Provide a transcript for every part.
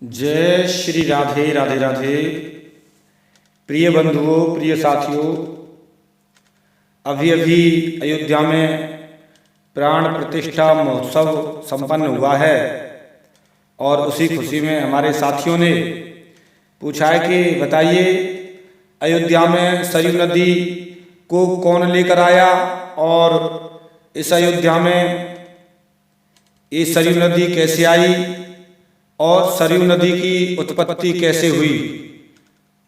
जय श्री राधे राधे राधे। प्रिय बंधुओं, प्रिय साथियों, अभी अभी अयोध्या में प्राण प्रतिष्ठा महोत्सव संपन्न हुआ है और उसी खुशी में हमारे साथियों ने पूछा है कि बताइए अयोध्या में सरयू नदी को कौन लेकर आया और इस अयोध्या में ये सरयू नदी कैसे आई और सरयू नदी की उत्पत्ति कैसे हुई,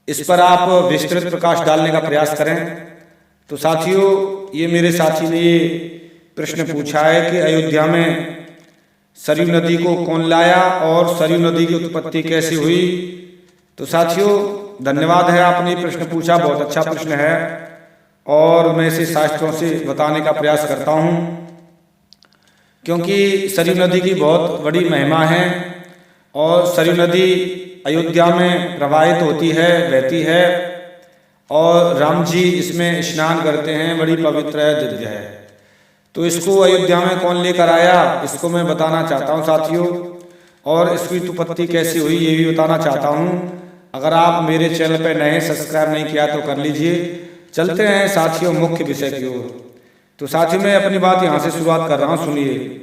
इस पर आप विस्तृत प्रकाश डालने का प्रयास करें। तो साथियों, ये मेरे साथी ने ये प्रश्न पूछा है कि अयोध्या में सरयू नदी को कौन लाया और सरयू नदी की उत्पत्ति कैसे हुई। तो साथियों, धन्यवाद है, आपने प्रश्न पूछा, बहुत अच्छा प्रश्न है और मैं इसे शास्त्रों से बताने का प्रयास करता हूँ, क्योंकि सरयू नदी की बहुत बड़ी महिमा है और सरयू नदी अयोध्या में प्रवाहित होती है, बहती है और राम जी इसमें स्नान करते हैं, बड़ी पवित्र है, दिव्य है। तो इसको अयोध्या में कौन लेकर आया, इसको मैं बताना चाहता हूँ साथियों, और इसकी उत्पत्ति कैसे हुई ये भी बताना चाहता हूँ। अगर आप मेरे चैनल पर नए, सब्सक्राइब नहीं किया तो कर लीजिए। चलते हैं साथियों मुख्य विषय की ओर। तो साथियों, मैं अपनी बात यहाँ से शुरुआत कर रहा हूँ, सुनिए।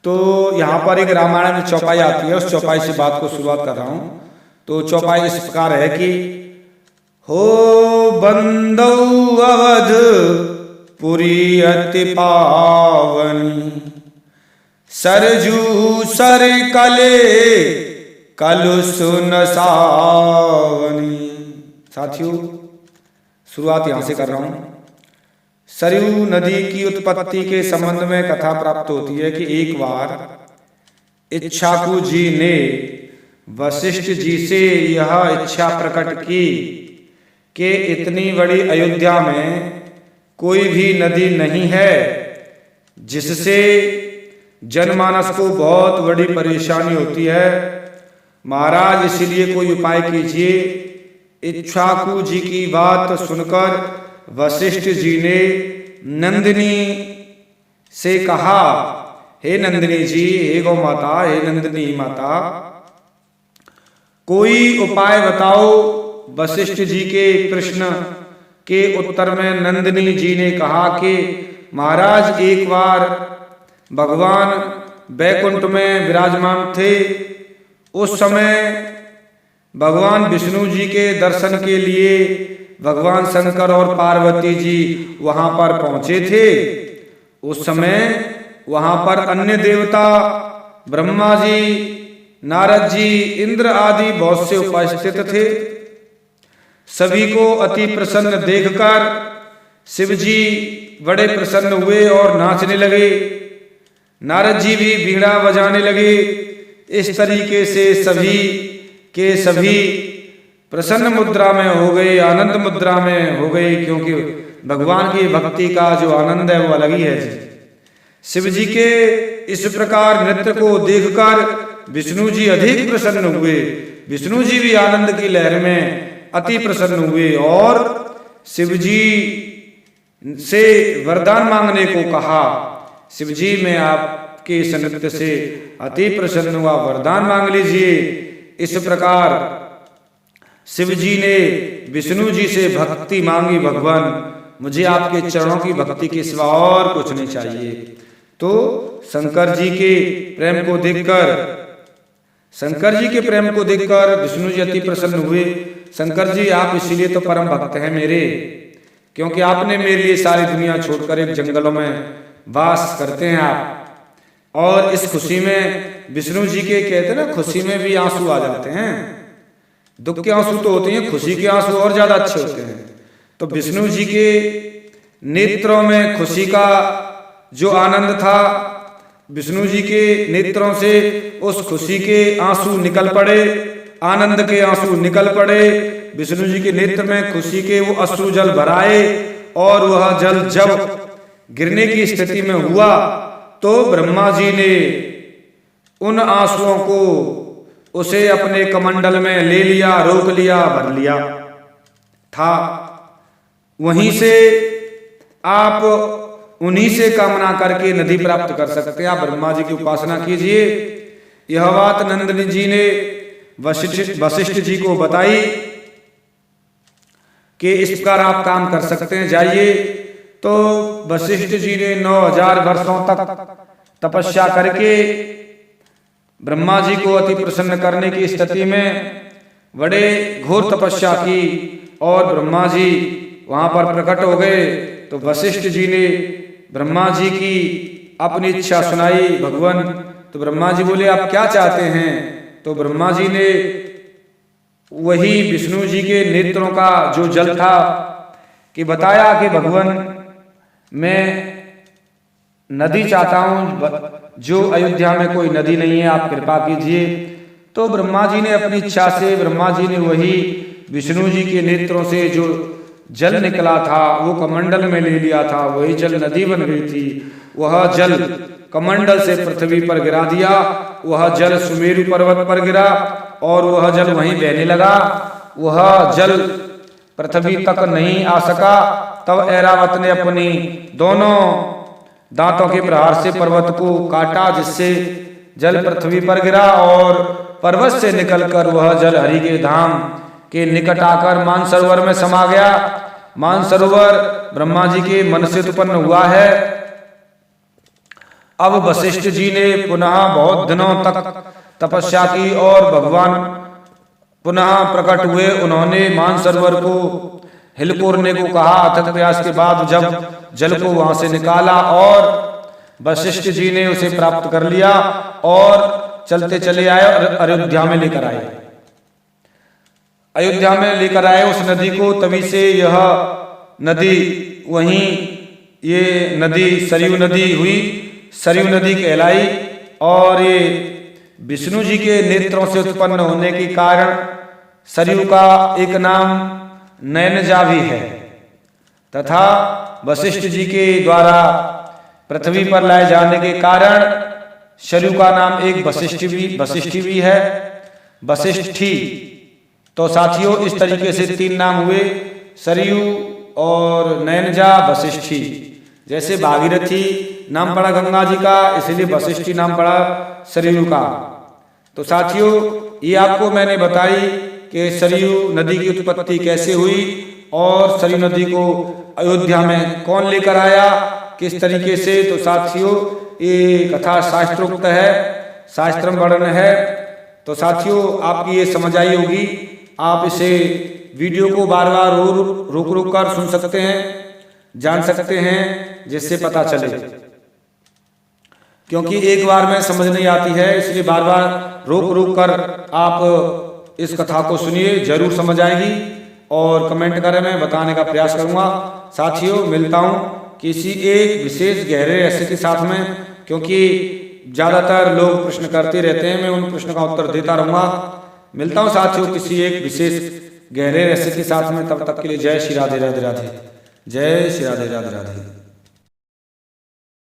तो यहाँ पर एक रामायण में चौपाई आती है, उस चौपाई से बात को शुरुआत कर रहा हूँ। तो चौपाई इस प्रकार है कि हो बंदौ अवध पुरी अति पावनी, सरजू सर कले कलु सुन सावनी। साथियों, शुरुआत यहाँ से कर रहा हूँ। सरयू नदी की उत्पत्ति के संबंध में कथा प्राप्त होती है कि एक बार इक्ष्वाकु जी ने वशिष्ठ जी से यह इच्छा प्रकट की कि इतनी बड़ी अयोध्या में कोई भी नदी नहीं है जिससे जनमानस को बहुत बड़ी परेशानी होती है। महाराज, इसलिए कोई उपाय कीजिए। इक्ष्वाकु जी की बात सुनकर वशिष्ठ जी ने नंदिनी से कहा, हे नंदिनी जी, हे गौ माता, हे नंदिनी माता, कोई उपाय बताओ। वशिष्ठ जी के प्रश्न के उत्तर में नंदिनी जी ने कहा कि महाराज, एक बार भगवान बैकुंठ में विराजमान थे, उस समय भगवान विष्णु जी के दर्शन के लिए भगवान शंकर और पार्वती जी वहां पर पहुंचे थे। उस समय वहां पर अन्य देवता ब्रह्मा जी, नारद जी, इंद्र आदि बहुत से उपस्थित थे। सभी को अति प्रसन्न देखकर शिव जी बड़े प्रसन्न हुए और नाचने लगे। नारद जी भी बीड़ा बजाने लगे। इस तरीके से सभी के सभी प्रसन्न मुद्रा में हो गए, आनंद मुद्रा में हो गए, क्योंकि भगवान की भक्ति का जो आनंद है वो अलग ही है। शिव जी के इस प्रकार नृत्य को देखकर विष्णु जी अधिक प्रसन्न हुए। विष्णु जी भी आनंद की लहर में अति प्रसन्न हुए और शिव जी से वरदान मांगने को कहा। शिव जी, मैं आपके इस नृत्य से अति प्रसन्न हुआ, वरदान मांग लीजिए। इस प्रकार शिव जी ने विष्णु जी से भक्ति मांगी, भगवान मुझे आपके चरणों की भक्ति के सिवा और कुछ नहीं चाहिए। तो शंकर जी के प्रेम को देखकर विष्णु जी अति प्रसन्न हुए। शंकर जी, आप इसीलिए तो परम भक्त हैं मेरे, क्योंकि आपने मेरे लिए सारी दुनिया छोड़कर एक जंगलों में वास करते हैं आप। और इस खुशी में विष्णु जी के कहते हैं ना, खुशी में भी आंसू आ जाते हैं। दुख के आंसू तो होते हैं, खुशी के आंसू और ज्यादा अच्छे होते हैं। तो विष्णु जी के नेत्रों में खुशी का जो आनंद था, विष्णु जी के नेत्रों से उस खुशी के आंसू निकल पड़े, आनंद के आंसू निकल पड़े। विष्णु जी के नेत्र में खुशी के वो अश्रु जल भराए और वह जल जब गिरने की स्थिति में हुआ तो ब्रह्मा जी ने उन आंसुओं को उसे अपने कमंडल में ले लिया, रोक लिया, भर लिया था। वहीं से आप उन्हीं से कामना करके नदी प्राप्त कर सकते हैं। आप ब्रह्मा जी की उपासना कीजिए, यह बात नंदिनी जी ने वशिष्ठ जी को बताई कि इस प्रकार आप काम कर सकते हैं, जाइए। तो वशिष्ठ जी ने 9000 वर्षों तक तपस्या करके ब्रह्मा जी को अति प्रसन्न करने की स्थिति में बड़े घोर तपस्या की और ब्रह्मा जी वहां पर प्रकट हो गए। तो वशिष्ठ जी ने ब्रह्मा जी की अपनी इच्छा सुनाई भगवान। तो ब्रह्मा जी बोले आप क्या चाहते हैं? तो ब्रह्मा जी ने वही विष्णु जी के नेत्रों का जो जल था कि बताया कि भगवान मैं नदी चाहता हूं, जो अयोध्या में कोई नदी नहीं है, आप कृपा कीजिए। तो ब्रह्मा जी ने अपनी इच्छा से ब्रह्मा जी ने वही विष्णु जी के नेत्रों से जो जल निकला था वो कमंडल में ले लिया था, वही जल नदी बन गई थी। वह जल कमंडल से पृथ्वी पर गिरा दिया, वह जल सुमेरु पर्वत पर गिरा और वह जल वहीं बहने लगा। वह जल पृथ्वी तक नहीं आ सका। तब ऐरावत ने अपनी दोनों दांतों के प्रहार से पर्वत को काटा, जिससे जल पृथ्वी पर गिरा और पर्वत से निकलकर वह जल हरि के धाम के निकट आकर मानसरोवर में समा गया। मानसरोवर ब्रह्मा जी के मन से उत्पन्न हुआ है। अब वशिष्ठ जी ने पुनः बहुत दिनों तक तपस्या की और भगवान पुनः प्रकट हुए। उन्होंने मानसरोवर को हिलकोरने को कहा। अथक प्रयास के बाद जब जल को वहां से निकाला और वशिष्ठ जी ने उसे प्राप्त कर लिया और चलते चले आए और अयोध्या में लेकर आए। अयोध्या में लेकर आए उस नदी को। तभी से यह नदी वहीं ये नदी सरयू नदी हुई, सरयू नदी कहलाई। और ये विष्णु जी के नेत्रों से उत्पन्न होने के कारण सरयू का एक नाम नैनजा भी है, तथा वशिष्ठ जी के द्वारा पृथ्वी पर लाए जाने के कारण सरयू का नाम एक वशिष्ठी भी है, वशिष्ठी। तो साथियों इस तरीके से 3 नाम हुए, सरयू और नैनजा वशिष्ठी। जैसे भागीरथी नाम पड़ा गंगा जी का, इसलिए वशिष्ठी नाम पड़ा सरयू का। तो साथियों ये आपको मैंने बताई कि सरयू नदी की उत्पत्ति कैसे हुई और सरयू नदी को अयोध्या में कौन लेकर आया, किस तरीके से। तो साथियों ये कथा शास्त्रोक्त है, शास्त्र में वर्णन है। तो साथियों आपकी ये समझ आई होगी। आप इसे वीडियो को बार बार रोक रोक कर सुन सकते हैं, जान सकते हैं, जिससे पता चले। क्योंकि एक बार में समझ नहीं आती है, इसलिए बार बार रोक रोक कर आप इस कथा को सुनिए, जरूर समझ आएगी। और कमेंट करें, मैं बताने का प्रयास करूंगा। साथियों मिलता हूं किसी एक विशेष गहरे रहस्य के साथ में, क्योंकि ज्यादातर लोग प्रश्न करते रहते हैं, मैं उन प्रश्न का उत्तर देता रहूंगा। मिलता हूं साथियों किसी एक विशेष गहरे रहस्य के साथ में। तब तक के लिए जय श्री राधे राधे राधे, जय श्री राधे राधे राधे।